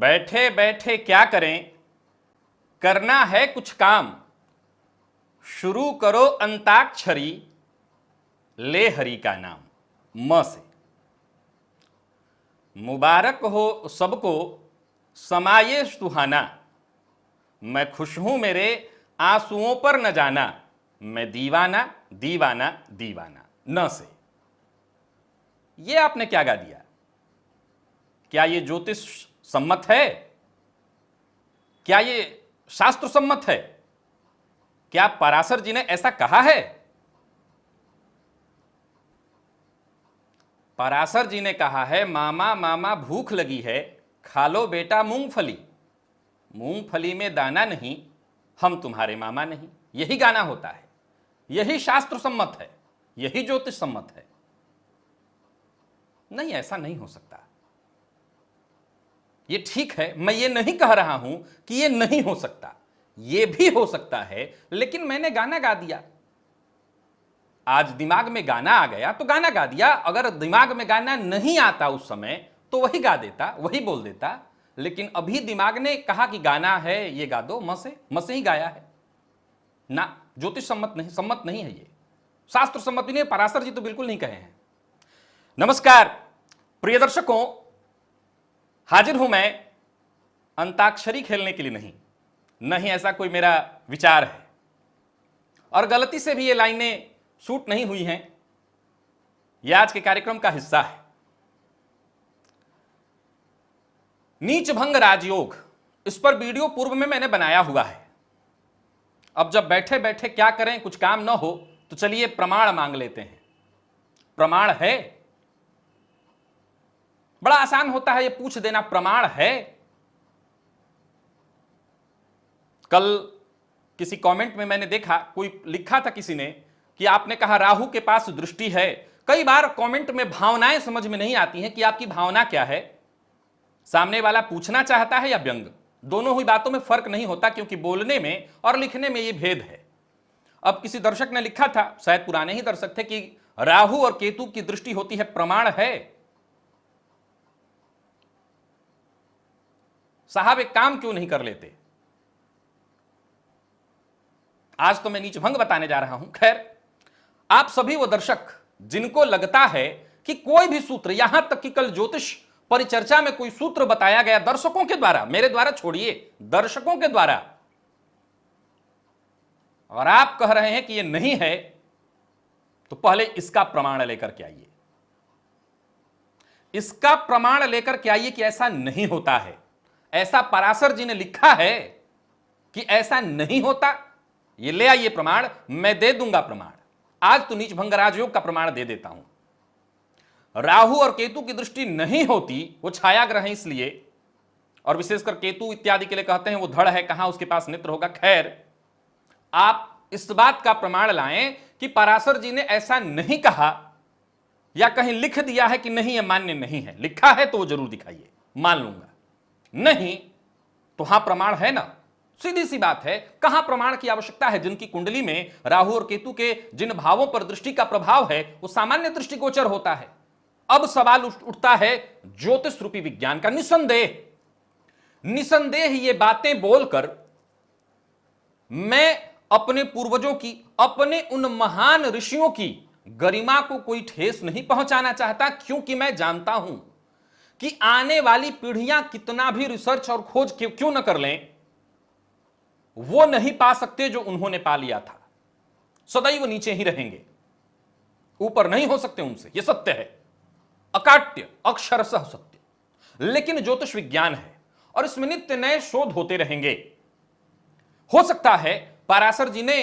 बैठे बैठे क्या करें, करना है कुछ काम, शुरू करो अंताक्षरी, ले हरि का नाम। म से मुबारक हो सबको समाये सुहाना, मैं खुश हूं मेरे आंसुओं पर न जाना, मैं दीवाना दीवाना दीवाना। न से ये आपने क्या गा दिया? क्या ये ज्योतिष सम्मत है? क्या ये शास्त्र सम्मत है? क्या पराशर जी ने ऐसा कहा है? पराशर जी ने कहा है, मामा मामा भूख लगी है, खा लो बेटा मूंगफली, मूंगफली में दाना नहीं, हम तुम्हारे मामा नहीं। यही गाना होता है, यही शास्त्र सम्मत है, यही ज्योतिष सम्मत है। नहीं, ऐसा नहीं हो सकता। ये ठीक है, मैं ये नहीं कह रहा हूं कि ये नहीं हो सकता, ये भी हो सकता है, लेकिन मैंने गाना गा दिया। आज दिमाग में गाना आ गया तो गाना गा दिया। अगर दिमाग में गाना नहीं आता उस समय तो वही गा देता, वही बोल देता। लेकिन अभी दिमाग ने कहा कि गाना है, ये गा दो, म से ही गाया है ना। ज्योतिष सम्मत नहीं है, ये शास्त्र सम्मत भी नहीं है। पराशर जी तो बिल्कुल नहीं कहे हैं। नमस्कार प्रिय दर्शकों, हाजिर हूं मैं अंताक्षरी खेलने के लिए नहीं ऐसा कोई मेरा विचार है, और गलती से भी ये लाइनें शूट नहीं हुई हैं। यह आज के कार्यक्रम का हिस्सा है। नीच भंग राजयोग, इस पर वीडियो पूर्व में मैंने बनाया हुआ है। अब जब बैठे बैठे क्या करें, कुछ काम ना हो, तो चलिए प्रमाण मांग लेते हैं। प्रमाण है? बड़ा आसान होता है ये पूछ देना, प्रमाण है? कल किसी कमेंट में मैंने देखा, कोई लिखा था किसी ने कि आपने कहा राहु के पास दृष्टि है। कई बार कमेंट में भावनाएं समझ में नहीं आती हैं कि आपकी भावना क्या है। सामने वाला पूछना चाहता है या व्यंग, दोनों ही बातों में फर्क नहीं होता, क्योंकि बोलने में और लिखने में यह भेद है। अब किसी दर्शक ने लिखा था, शायद पुराने ही दर्शक थे, कि राहु और केतु की दृष्टि होती है, प्रमाण है? साहब एक काम क्यों नहीं कर लेते? आज तो मैं नीच भंग बताने जा रहा हूं। खैर, आप सभी वो दर्शक जिनको लगता है कि कोई भी सूत्र, यहां तक कि कल ज्योतिष परिचर्चा में कोई सूत्र बताया गया दर्शकों के द्वारा, मेरे द्वारा छोड़िए, दर्शकों के द्वारा, और आप कह रहे हैं कि यह नहीं है, तो पहले इसका प्रमाण लेकर के आइए। इसका प्रमाण लेकर के आइए कि ऐसा नहीं होता है। ऐसा पराशर जी ने लिखा है कि ऐसा नहीं होता। ये ले आइए प्रमाण, मैं दे दूंगा प्रमाण। आज तो नीच भंग राजयोग का प्रमाण दे देता हूं। राहु और केतु की दृष्टि नहीं होती, वो छाया ग्रह है इसलिए, और विशेषकर केतु इत्यादि के लिए कहते हैं वो धड़ है, कहां उसके पास नेत्र होगा। खैर, आप इस बात का प्रमाण लाएं कि पराशर जी ने ऐसा नहीं कहा, या कहीं लिख दिया है कि नहीं, यह मान्य नहीं है। लिखा है तो वो जरूर दिखाइए, मान लूंगा। नहीं तो हां प्रमाण है ना, सीधी सी बात है। कहां प्रमाण की आवश्यकता है? जिनकी कुंडली में राहु और केतु के जिन भावों पर दृष्टि का प्रभाव है वो सामान्य दृष्टिगोचर होता है। अब सवाल उठता है ज्योतिष रूपी विज्ञान का। निसंदेह ये बातें बोलकर मैं अपने पूर्वजों की, अपने उन महान ऋषियों की गरिमा को कोई ठेस नहीं पहुंचाना चाहता, क्योंकि मैं जानता हूं कि आने वाली पीढ़ियां कितना भी रिसर्च और खोज क्यों न कर लें, वो नहीं पा सकते जो उन्होंने पा लिया था। सदैव नीचे ही रहेंगे, ऊपर नहीं हो सकते उनसे। यह सत्य है, अकाट्य, अक्षरशः सत्य। लेकिन ज्योतिष विज्ञान है और इसमें नित्य नए शोध होते रहेंगे। हो सकता है पराशर जी ने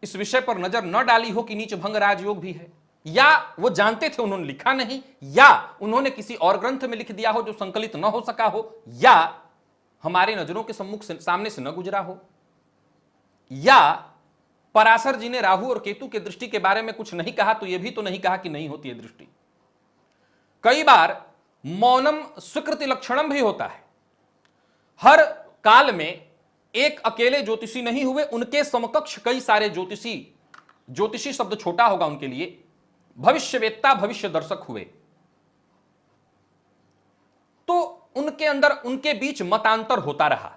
इस विषय पर नजर न डाली हो कि नीच भंग राजयोग भी है, या वो जानते थे उन्होंने लिखा नहीं, या उन्होंने किसी और ग्रंथ में लिख दिया हो जो संकलित न हो सका हो, या हमारे नजरों के सामने से न गुजरा हो, या पराशर जी ने राहु और केतु के दृष्टि के बारे में कुछ नहीं कहा तो यह भी तो नहीं कहा कि नहीं होती है दृष्टि। कई बार मौनम स्वीकृति लक्षणम भी होता है। हर काल में एक अकेले ज्योतिषी नहीं हुए, उनके समकक्ष कई सारे ज्योतिषी शब्द छोटा होगा उनके लिए, भविष्यवेत्ता, भविष्य दर्शक हुए। तो उनके उनके अंदर उनके बीच मतांतर होता रहा,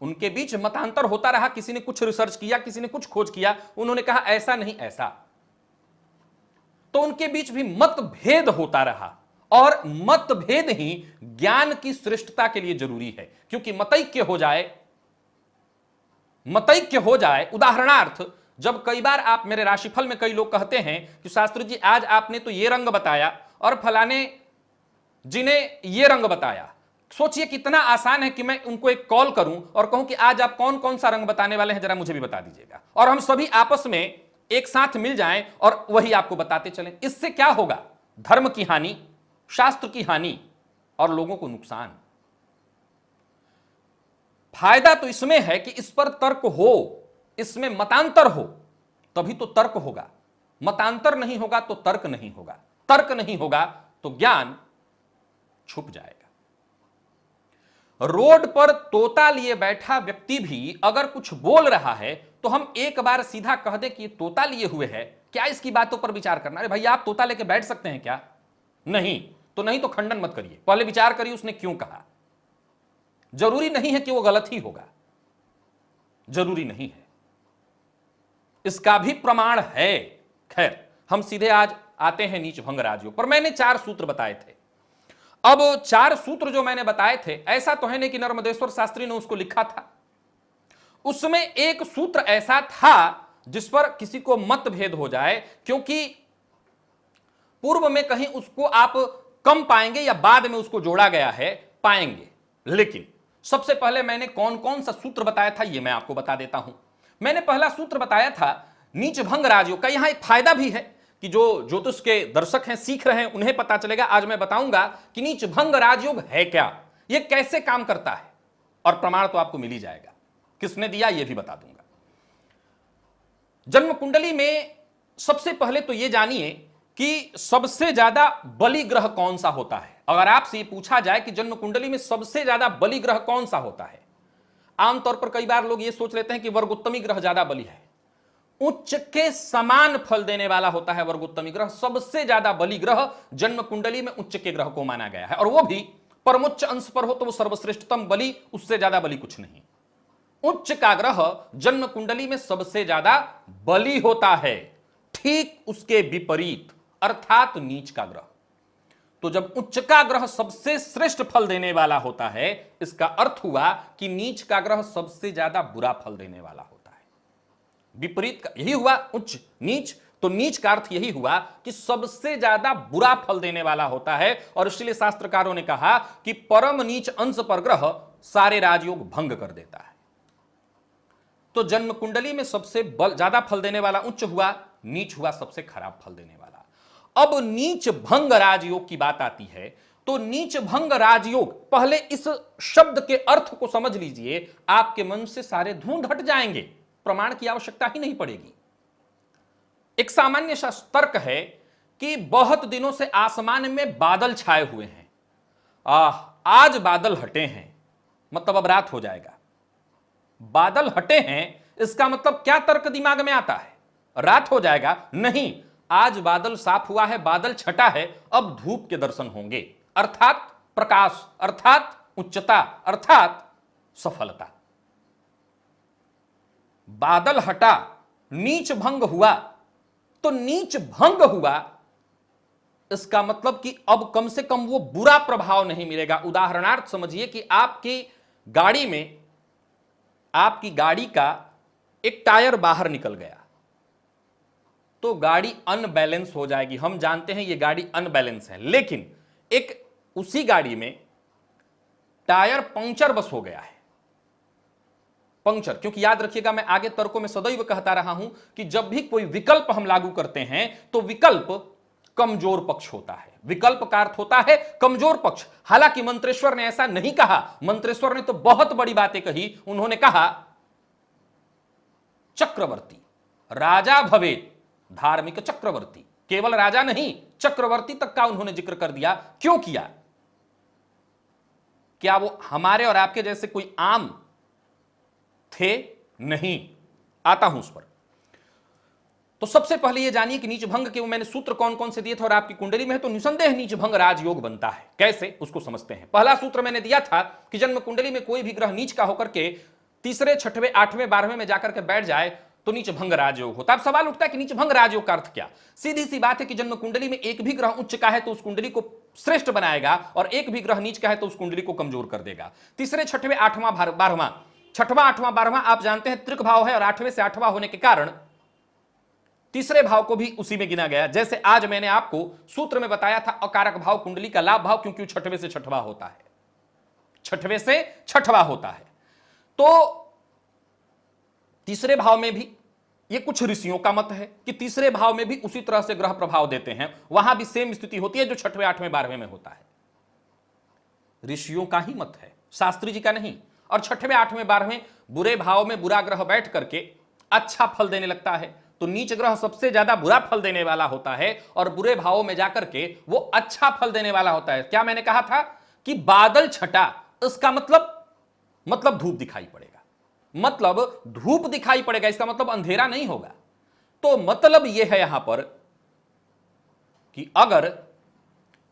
उनके बीच मतांतर होता रहा। किसी ने कुछ रिसर्च किया, किसी ने कुछ खोज किया, उन्होंने कहा ऐसा नहीं ऐसा, तो उनके बीच भी मतभेद होता रहा। और मतभेद ही ज्ञान की श्रेष्ठता के लिए जरूरी है, क्योंकि मतैक्य हो जाए, मतैक्य हो जाए। उदाहरणार्थ, जब कई बार आप मेरे राशिफल में कई लोग कहते हैं कि शास्त्री जी आज आपने तो ये रंग बताया और फलाने जिन्हें ये रंग बताया, सोचिए कितना आसान है कि मैं उनको एक कॉल करूं और कहूं कि आज आप कौन कौन सा रंग बताने वाले हैं, जरा मुझे भी बता दीजिएगा, और हम सभी आपस में एक साथ मिल जाएं और वही आपको बताते चलें। इससे क्या होगा? धर्म की हानि, शास्त्र की हानि और लोगों को नुकसान। फायदा तो इसमें है कि इस पर तर्क हो, इसमें मतांतर हो, तभी तो तर्क होगा। मतांतर नहीं होगा तो तर्क नहीं होगा, तर्क नहीं होगा तो ज्ञान छुप जाएगा। रोड पर तोता लिए बैठा व्यक्ति भी अगर कुछ बोल रहा है तो हम एक बार सीधा कह दे कि तोता लिए हुए है, क्या इसकी बातों पर विचार करना? अरे भैया, आप तोता लेके बैठ सकते हैं क्या? नहीं तो खंडन मत करिए, पहले विचार करिए उसने क्यों कहा। जरूरी नहीं है कि वो गलत ही होगा, जरूरी नहीं है, इसका भी प्रमाण है। खैर, हम सीधे आज आते हैं नीच भंग राजयोग पर। मैंने 4 सूत्र बताए थे। अब 4 सूत्र जो मैंने बताए थे, ऐसा तो है नहीं कि नर्मदेश्वर शास्त्री ने उसको लिखा था, उसमें एक सूत्र ऐसा था जिस पर किसी को मतभेद हो जाए, क्योंकि पूर्व में कहीं उसको आप कम पाएंगे या बाद में उसको जोड़ा गया है पाएंगे। लेकिन सबसे पहले मैंने कौन कौन सा सूत्र बताया था ये मैं आपको बता देता हूं। मैंने पहला सूत्र बताया था नीच भंग राजयोग का। यहां एक फायदा भी है कि जो ज्योतिष के दर्शक हैं, सीख रहे हैं, उन्हें पता चलेगा। आज मैं बताऊंगा कि नीच भंग राजयोग है क्या, यह कैसे काम करता है, और प्रमाण तो आपको मिल ही जाएगा, किसने दिया यह भी बता दूंगा। जन्म कुंडली में सबसे पहले तो यह जानिए कि सबसे ज्यादा बलि ग्रह कौन सा होता है। अगर आपसे यह पूछा जाए कि जन्म कुंडली में सबसे ज्यादा बलि ग्रह कौन सा होता है, आमतौर पर कई बार लोग यह सोच लेते हैं कि वर्गोत्तमी ग्रह ज्यादा बलि है। उच्च के समान फल देने वाला होता है वर्गोत्तमी ग्रह। सबसे ज्यादा बलि ग्रह जन्म कुंडली में उच्च के ग्रह को माना गया है, और वो भी परमोच्च अंश पर हो तो वो सर्वश्रेष्ठतम बलि, उससे ज्यादा बलि कुछ नहीं। उच्च का ग्रह जन्म कुंडली में सबसे ज्यादा बलि होता है। ठीक उसके विपरीत अर्थात नीच का ग्रह। तो जब उच्च का ग्रह सबसे श्रेष्ठ फल देने वाला होता है, इसका अर्थ हुआ कि नीच का ग्रह सबसे ज्यादा बुरा फल देने वाला होता है। विपरीत का यही हुआ, उच्च नीच, तो नीच का अर्थ यही हुआ कि सबसे ज्यादा बुरा फल देने वाला होता है। और इसलिए शास्त्रकारों ने कहा कि परम नीच अंश पर ग्रह सारे राजयोग भंग कर देता है। तो जन्म कुंडली में सबसे ज्यादा फल देने वाला उच्च हुआ, नीच हुआ सबसे खराब फल देने वाला। अब नीच भंग राजयोग की बात आती है, तो नीच भंग राजयोग, पहले इस शब्द के अर्थ को समझ लीजिए, आपके मन से सारे धुंध हट जाएंगे, प्रमाण की आवश्यकता ही नहीं पड़ेगी। एक सामान्य सा तर्क है कि बहुत दिनों से आसमान में बादल छाए हुए हैं, आज बादल हटे हैं, मतलब अब रात हो जाएगा। बादल हटे हैं, इसका मतलब क्या तर्क दिमाग में आता है? रात हो जाएगा? नहीं, आज बादल साफ हुआ है, बादल छटा है, अब धूप के दर्शन होंगे, अर्थात प्रकाश, अर्थात उच्चता, अर्थात सफलता। बादल हटा, नीच भंग हुआ, तो नीच भंग हुआ, इसका मतलब कि अब कम से कम वो बुरा प्रभाव नहीं मिलेगा। उदाहरणार्थ समझिए कि आपकी गाड़ी में, आपकी गाड़ी का एक टायर बाहर निकल गया, तो गाड़ी अनबैलेंस हो जाएगी। हम जानते हैं ये गाड़ी अनबैलेंस है, लेकिन एक उसी गाड़ी में टायर पंक्चर बस हो गया है। पंक्चर, क्योंकि याद रखिएगा, मैं आगे तर्कों में सदैव कहता रहा हूं कि जब भी कोई विकल्प हम लागू करते हैं तो विकल्प कमजोर पक्ष होता है। विकल्प का अर्थ होता है कमजोर पक्ष। हालांकि मंत्रेश्वर ने ऐसा नहीं कहा, मंत्रेश्वर ने तो बहुत बड़ी बातें कही। उन्होंने कहा चक्रवर्ती राजा भवेत, धार्मिक चक्रवर्ती, केवल राजा नहीं, चक्रवर्ती तक का उन्होंने जिक्र कर दिया। क्यों किया? क्या वो हमारे और आपके जैसे कोई आम थे? नहीं, आता हूं उस पर। तो सबसे पहले ये जानिए कि नीच भंग के मैंने सूत्र कौन कौन से दिए थे और आपकी कुंडली में है तो निसंदेह नीच भंग राजयोग बनता है। कैसे, उसको समझते हैं। पहला सूत्र मैंने दिया था कि जन्म कुंडली में कोई भी ग्रह नीच का होकर के तीसरे, छठवें, आठवें, 12वें में जाकर के बैठ जाए तो नीच भंग राजयोग होता है। अब सवाल उठता है कि नीच भंग राजयोग का अर्थ क्या? सीधी सी बात है कि जन्म कुंडली में एक भी ग्रह उच्च का है तो उस कुंडली को श्रेष्ठ बनाएगा और एक भी ग्रह नीच का है तो उस कुंडली को कमजोर कर देगा। तीसरे, छठवें, आठवां, 12वां, छठवां, आठवां, 12वां आप जानते हैं त्रिक भाव है और 8वें से 8वां होने के कारण तीसरे भाव को भी उसी में गिना गया। जैसे आज मैंने आपको सूत्र में बताया था अकारक भाव कुंडली का लाभ भाव, क्योंकि छठवें से छठवां होता है, छठवें से छठवां होता है। तो तीसरे भाव में भी ये कुछ ऋषियों का मत है कि तीसरे भाव में भी उसी तरह से ग्रह प्रभाव देते हैं, वहां भी सेम स्थिति होती है जो छठवें, आठवें, 12वें में होता है। ऋषियों का ही मत है, शास्त्री जी का नहीं। और छठवें, आठवें, 12वें बुरे भाव में बुरा ग्रह बैठ करके अच्छा फल देने लगता है, तो नीच ग्रह सबसे ज्यादा बुरा फल देने वाला होता है और बुरे भावों में जाकर के वो अच्छा फल देने वाला होता है। क्या मैंने कहा था कि बादल छटा, इसका मतलब धूप दिखाई पड़ेगा, मतलब धूप दिखाई पड़ेगा, इसका मतलब अंधेरा नहीं होगा। तो मतलब यह है यहां पर कि अगर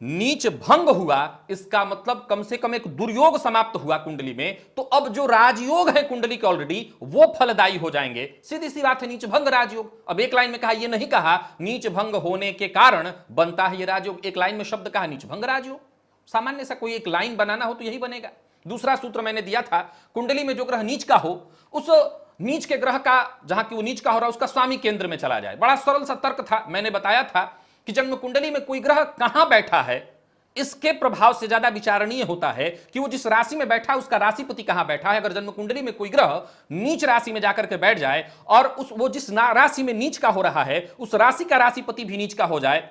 नीच भंग हुआ, इसका मतलब कम से कम एक दुर्योग समाप्त हुआ कुंडली में, तो अब जो राजयोग है कुंडली के ऑलरेडी वो फलदायी हो जाएंगे। सीधी सी बात है, नीच भंग राजयोग। अब एक लाइन में कहा, ये नहीं कहा नीच भंग होने के कारण बनता है ये राजयोग, एक लाइन में शब्द कहा नीच भंग राजयोग। सामान्य सा कोई एक लाइन बनाना हो तो यही बनेगा। दूसरा सूत्र मैंने दिया था, कुंडली में जो ग्रह नीच का हो, उस नीच के ग्रह का, जहां की वो नीच का हो रहा है, उसका स्वामी केंद्र में चला जाए। बड़ा सरल सा तर्क था, मैंने बताया था कि जन्म कुंडली में कोई ग्रह कहां बैठा है इसके प्रभाव से ज्यादा विचारणीय होता है कि वो जिस राशि में बैठा है उसका राशिपति कहां बैठा है। अगर जन्म कुंडली में कोई ग्रह नीच राशि में जाकर के बैठ जाए और वो जिस राशि में नीच का हो रहा है उस राशि का राशिपति भी नीच का हो जाए,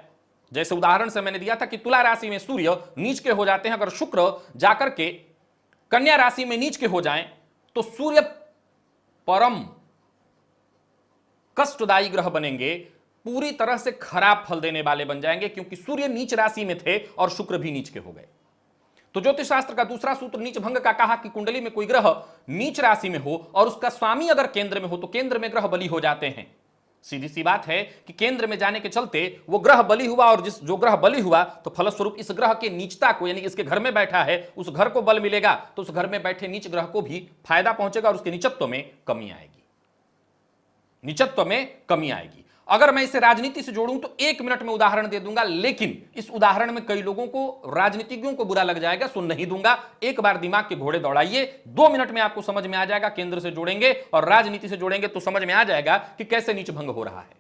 जैसे उदाहरण से मैंने दिया था कि तुला राशि में सूर्य नीच के हो जाते हैं, अगर शुक्र जाकर के कन्या राशि में नीच के हो जाएं तो सूर्य परम कष्टदायी ग्रह बनेंगे, पूरी तरह से खराब फल देने वाले बन जाएंगे, क्योंकि सूर्य नीच राशि में थे और शुक्र भी नीच के हो गए। तो ज्योतिष शास्त्र का दूसरा सूत्र नीच भंग का कहा कि कुंडली में कोई ग्रह नीच राशि में हो और उसका स्वामी अगर केंद्र में हो तो केंद्र में ग्रह बली हो जाते हैं। सीधी सी बात है कि केंद्र में जाने के चलते वो ग्रह बली हुआ और जो ग्रह बली हुआ तो फलस्वरूप इस ग्रह के नीचता को, यानी इसके घर में बैठा है उस घर को बल मिलेगा, तो उस घर में बैठे नीच ग्रह को भी फायदा पहुंचेगा और उसके नीचत्व में कमी आएगी, नीचत्व में कमी आएगी। अगर मैं इसे राजनीति से जोड़ूं तो 1 मिनट में उदाहरण दे दूंगा, लेकिन इस उदाहरण में कई लोगों को, राजनीतिज्ञों को बुरा लग जाएगा, सुन नहीं दूंगा। एक बार दिमाग के घोड़े दौड़ाइए, 2 मिनट में आपको समझ में आ जाएगा। केंद्र से जोड़ेंगे और राजनीति से जोड़ेंगे तो समझ में आ जाएगा कि कैसे नीच भंग हो रहा है।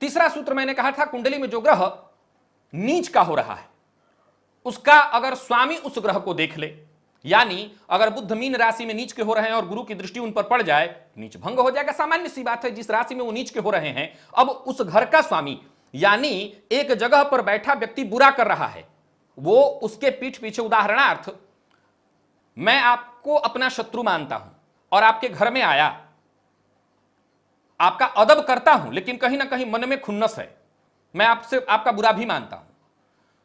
तीसरा सूत्र मैंने कहा था, कुंडली में जो ग्रह नीच का हो रहा है उसका अगर स्वामी उस ग्रह को देख ले, यानी अगर बुध मीन राशि में नीच के हो रहे हैं और गुरु की दृष्टि उन पर पड़ जाए, नीच भंग हो जाएगा। सामान्य सी बात है, जिस राशि में वो नीच के हो रहे हैं, अब उस घर का स्वामी यानी एक जगह पर बैठा व्यक्ति बुरा कर रहा है, वो उसके पीठ पीछे, उदाहरणार्थ मैं आपको अपना शत्रु मानता हूं और आपके घर में आया, आपका अदब करता हूं, लेकिन कहीं ना कहीं मन में खुन्नस है, मैं आपसे आपका बुरा भी मानता हूं,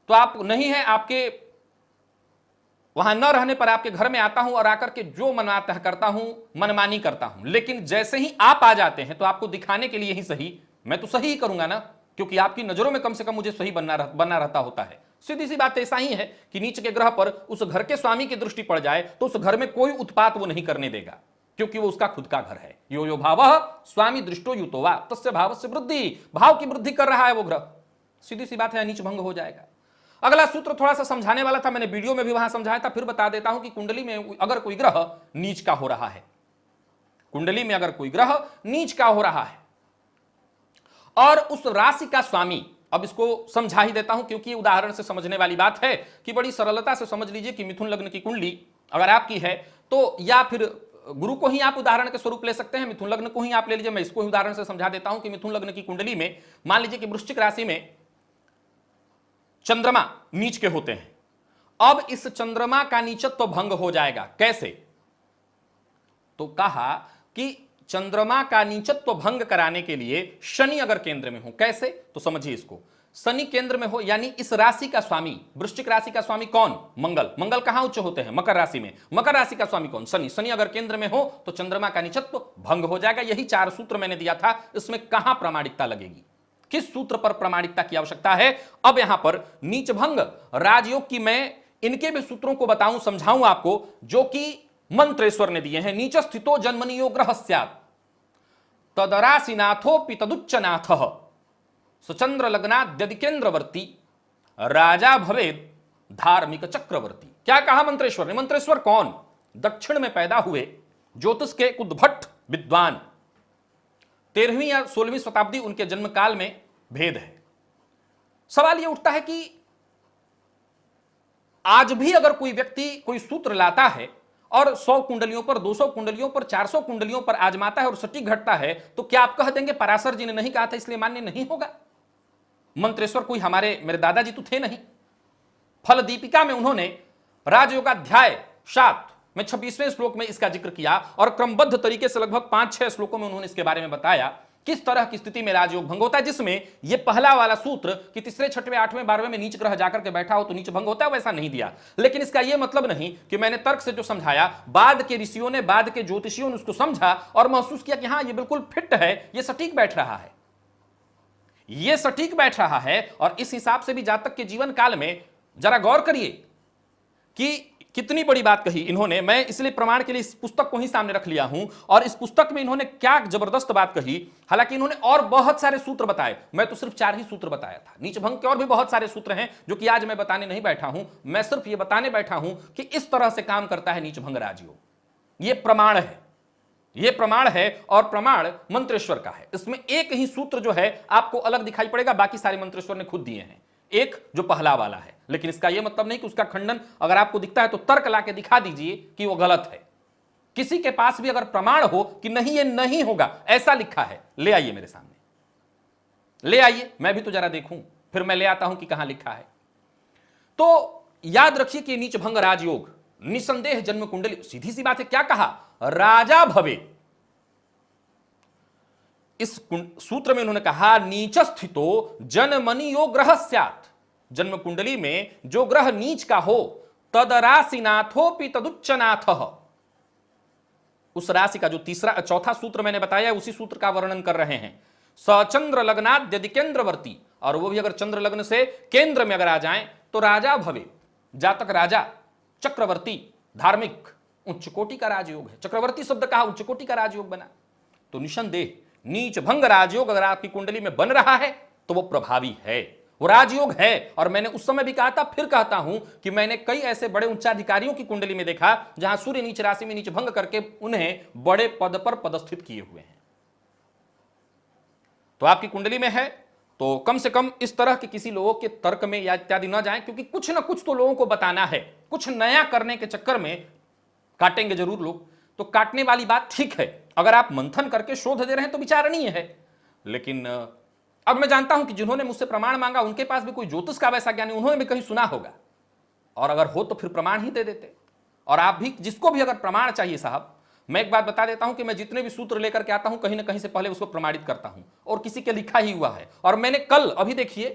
तो आप नहीं है, आपके वहां न रहने पर आपके घर में आता हूं और आकर के जो मन आता है करता हूं, मनमानी करता हूं, लेकिन जैसे ही आप आ जाते हैं तो आपको दिखाने के लिए ही सही, मैं तो सही ही करूंगा ना, क्योंकि आपकी नजरों में कम से कम मुझे सही बनना रहता होता है। सीधी सी बात ऐसा ही है कि नीच के ग्रह पर उस घर के स्वामी की दृष्टि पड़ जाए तो उस घर में कोई उत्पात वो नहीं करने देगा, क्योंकि वो उसका खुद का घर है। यो यो भावः स्वामी दृष्टो युतोवा तस्य भावस्य वृद्धि, भाव की वृद्धि कर रहा है वो ग्रह, सीधी सी बात है, नीच भंग हो जाएगा। अगला सूत्र थोड़ा सा समझाने वाला था, मैंने वीडियो में भी वहां समझाया था, फिर बता देता हूं कि कुंडली में अगर कोई ग्रह नीच का हो रहा है, कुंडली में अगर कोई ग्रह नीच का हो रहा है और उस राशि का स्वामी, अब इसको समझा ही देता हूं क्योंकि उदाहरण से समझने वाली बात है कि बड़ी सरलता से समझ लीजिए कि मिथुन लग्न की कुंडली अगर आपकी है तो, या फिर गुरु को ही आप उदाहरण के स्वरूप ले सकते हैं, मिथुन लग्न को ही आप ले लीजिए। मैं इसको ही उदाहरण से समझा देता हूं कि मिथुन लग्न की कुंडली में मान लीजिए कि वृश्चिक राशि में चंद्रमा नीच के होते हैं। अब इस चंद्रमा का नीचत्व भंग हो जाएगा। कैसे? तो कहा कि चंद्रमा का नीचत्व भंग कराने के लिए शनि अगर केंद्र में हो, कैसे? तो समझिए इसको, शनि केंद्र में हो, यानी इस राशि का स्वामी, वृश्चिक राशि का स्वामी कौन? मंगल। मंगल कहां उच्च होते हैं? मकर राशि में। मकर राशि का स्वामी कौन? शनि। शनि अगर केंद्र में हो तो चंद्रमा का नीचत्व भंग हो जाएगा। यही 4 सूत्र मैंने दिया था, इसमें कहां प्रामाणिकता लगेगी, किस सूत्र पर प्रामाणिकता की आवश्यकता है? अब यहां पर नीच भंग राजयोग की मैं इनके भी सूत्रों को बताऊं, समझाऊं आपको, जो कि मंत्रेश्वर ने दिए हैं। नीच स्थितो जन्मनियो ग्रह स्यात् तदराशिनाथोपि तदुच्चनाथः सुचंद्र लग्नाद्यदिकेंद्रवर्ती राजा भवेद धार्मिक चक्रवर्ती। क्या कहा मंत्रेश्वर ने? मंत्रेश्वर कौन? दक्षिण में पैदा हुए ज्योतिष के उद्भट विद्वान। 13वीं या 16वीं शताब्दी उनके जन्म काल में भेद है। सवाल यह उठता है कि आज भी अगर कोई व्यक्ति कोई सूत्र लाता है और 100 कुंडलियों पर, 200 कुंडलियों पर, 400 कुंडलियों पर आजमाता है और सटीक घटता है, तो क्या आप कह देंगे पराशर जी ने नहीं कहा था इसलिए मान्य नहीं होगा? मंत्रेश्वर कोई मेरे दादाजी तो थे नहीं। फल दीपिका में उन्होंने राजयोगाध्याय 7 में 26वें श्लोक में इसका जिक्र किया और क्रमबद्ध तरीके से लगभग 5-6 श्लोकों में उन्होंने इसके बारे में बताया किस तरह की स्थिति में राजयोग भंग होता है, जिसमें यह पहला वाला सूत्र कि तीसरे, छठवें, 8वें, 12वें में नीच ग्रह जाकर के बैठा हो तो नीच भंग होता है, वैसा नहीं दिया। लेकिन इसका यह मतलब नहीं कि मैंने तर्क से जो समझाया, बाद के ऋषियों ने, बाद के ज्योतिषियों ने उसको समझा और महसूस किया कि हां ये बिल्कुल फिट है, ये सटीक बैठ रहा है, ये सटीक बैठ रहा है। और इस हिसाब से भी जातक के जीवन काल में जरा गौर करिए कि कितनी बड़ी बात कही इन्होंने। मैं इसलिए प्रमाण के लिए इस पुस्तक को ही सामने रख लिया हूं और इस पुस्तक में इन्होंने क्या जबरदस्त बात कही। हालांकि इन्होंने और बहुत सारे सूत्र बताए, मैं तो सिर्फ 4 ही सूत्र बताया था। नीच भंग के और भी बहुत सारे सूत्र हैं जो कि आज मैं बताने नहीं बैठा हूं। मैं सिर्फ ये बताने बैठा हूं कि इस तरह से काम करता है नीच भंग राजयोग। ये प्रमाण है, ये प्रमाण है और प्रमाण मंत्रेश्वर का है। इसमें एक ही सूत्र जो है आपको अलग दिखाई पड़ेगा, बाकी सारे मंत्रेश्वर ने खुद दिए हैं, एक जो पहला वाला है। लेकिन इसका यह मतलब नहीं कि उसका खंडन अगर आपको दिखता है तो तर्क लाके दिखा दीजिए कि वो गलत है। किसी के पास भी अगर प्रमाण हो कि नहीं ये नहीं होगा, ऐसा लिखा है, ले आइए मेरे सामने, ले आइए, मैं भी तो जरा देखूं, फिर मैं ले आता हूं कि कहां लिखा है। तो याद रखिए कि नीच भंग राजयोग निसंदेह जन्म कुंडली, सीधी सी बात है। क्या कहा? राजा भवे। इस सूत्र में उन्होंने कहा नीच स्थितो जन्मनियो ग्रह स्यात्, जन्म कुंडली में जो ग्रह नीच का हो, तद राशिनाथोपि तदुच्चनाथः, उस राशि का जो चौथा सूत्र मैंने बताया उसी सूत्र का वर्णन कर रहे हैं। सचंद्र लग्नाद्यदि केंद्रवर्ती, और वो भी अगर चंद्र लग्न से केंद्र में अगर आ जाएं तो राजा भवे, जातक राजा, चक्रवर्ती, धार्मिक, उच्च कोटि का राजयोग है। चक्रवर्ती शब्द कहा, उच्च कोटि का राजयोग बना। तो निसंदेह नीच भंग राजयोग अगर आपकी कुंडली में बन रहा है तो वो प्रभावी है, वो राजयोग है। और मैंने उस समय भी कहा था, फिर कहता हूं कि मैंने कई ऐसे बड़े उच्चाधिकारियों की कुंडली में देखा जहां सूर्य नीच राशि में नीच भंग करके उन्हें बड़े पद पर पदस्थित किए हुए हैं। तो आपकी कुंडली में है तो कम से कम इस तरह के किसी लोगों के तर्क में या इत्यादि न जाएं, क्योंकि कुछ ना कुछ तो लोगों को बताना है। कुछ नया करने के चक्कर में काटेंगे जरूर लोग, तो काटने वाली बात ठीक है, अगर आप मंथन करके शोध दे रहे हैं तो विचारणीय है। लेकिन अब मैं जानता हूं कि जिन्होंने मुझसे प्रमाण मांगा उनके पास भी कोई ज्योतिष का वैसा ज्ञान नहीं, उन्होंने भी कहीं सुना होगा, और अगर हो तो फिर प्रमाण ही दे देते। और आप भी, जिसको भी अगर प्रमाण चाहिए साहब, मैं एक बात बता देता हूं कि मैं जितने भी सूत्र लेकर के आता हूं कहीं ना कहीं से पहले उसको प्रमाणित करता हूं, और किसी के लिखा ही हुआ है। और मैंने कल, अभी देखिए,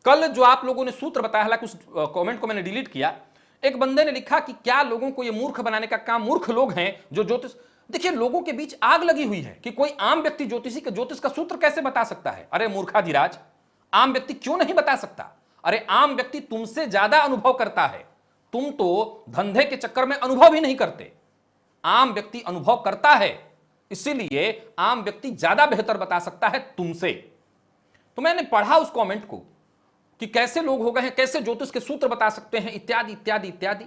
कल जो आप लोगों ने सूत्र बताया, हालांकि उस कमेंट को मैंने डिलीट किया, एक बंदे ने लिखा कि क्या लोगों को ये मूर्ख बनाने का काम, मूर्ख लोग हैं जो ज्योतिष। देखिए, लोगों के बीच आग लगी हुई है कि कोई आम व्यक्ति ज्योतिष का सूत्र कैसे बता सकता है। अरे मूर्खाधिराज, आम व्यक्ति क्यों नहीं बता सकता? अरे आम व्यक्ति तुमसे ज्यादा अनुभव करता है, तुम तो धंधे के चक्कर में अनुभव ही नहीं करते। आम व्यक्ति अनुभव करता है, इसीलिए आम व्यक्ति ज्यादा बेहतर बता सकता है तुमसे। तो मैंने पढ़ा उस कमेंट को कि कैसे लोग हो गए हैं, कैसे ज्योतिष के सूत्र बता सकते हैं, इत्यादि इत्यादि इत्यादि।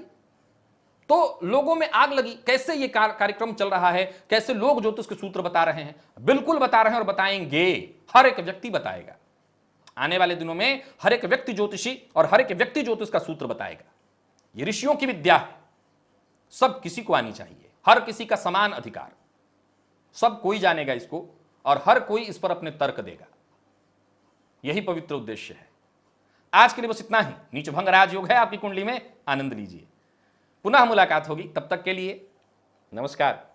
तो लोगों में आग लगी, कैसे ये कार्यक्रम चल रहा है, कैसे लोग ज्योतिष के सूत्र बता रहे हैं। बिल्कुल बता रहे हैं और बताएंगे, हर एक व्यक्ति बताएगा। आने वाले दिनों में हर एक व्यक्ति ज्योतिषी और हर एक व्यक्ति ज्योतिष का सूत्र बताएगा। ये ऋषियों की विद्या है, सब किसी को आनी चाहिए, हर किसी का समान अधिकार, सब कोई जानेगा इसको और हर कोई इस पर अपने तर्क देगा। यही पवित्र उद्देश्य है। आज के लिए बस इतना ही। नीच भंग राजयोग है आपकी कुंडली में, आनंद लीजिए। पुनः मुलाकात होगी, तब तक के लिए नमस्कार।